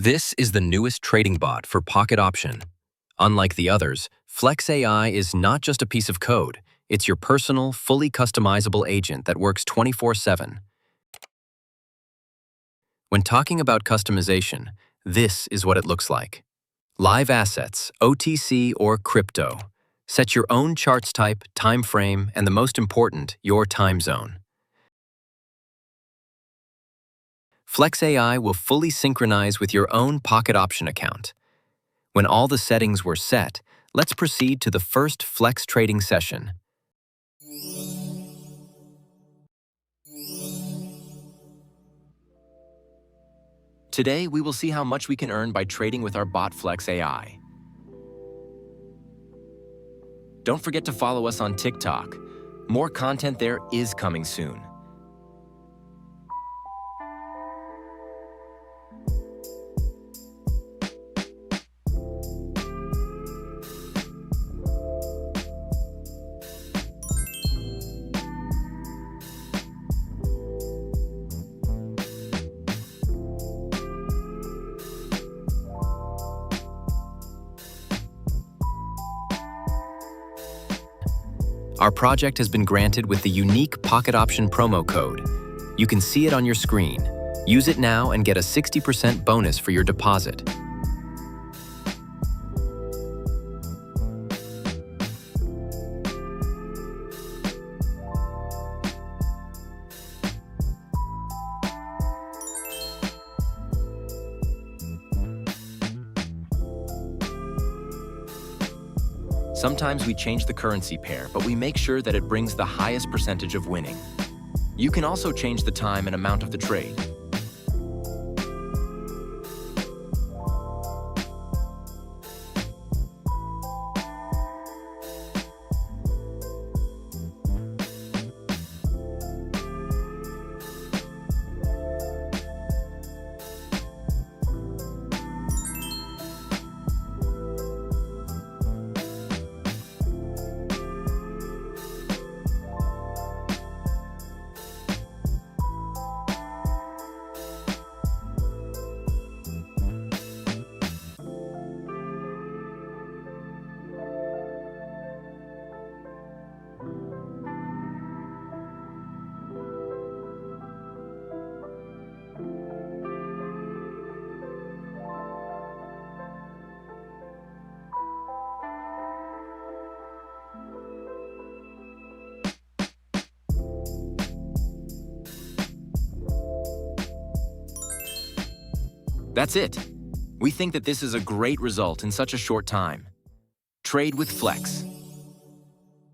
This is the newest trading bot for Pocket Option. Unlike the others, Flex AI is not just a piece of code, it's your personal, fully customizable agent that works 24/7. When talking about customization, this is what it looks like. Live assets, OTC or crypto. Set your own charts type, time frame, and the most important, your time zone. Flex AI will fully synchronize with your own Pocket Option account. When all the settings were set, let's proceed to the first Flex trading session. Today, we will see how much we can earn by trading with our bot Flex AI. Don't forget to follow us on TikTok. More content there is coming soon. Our project has been granted with the unique Pocket Option promo code. You can see it on your screen. Use it now and get a 60% bonus for your deposit. Sometimes we change the currency pair, but we make sure that it brings the highest percentage of winning. You can also change the time and amount of the trade. That's it. We think that this is a great result in such a short time. Trade with Flex.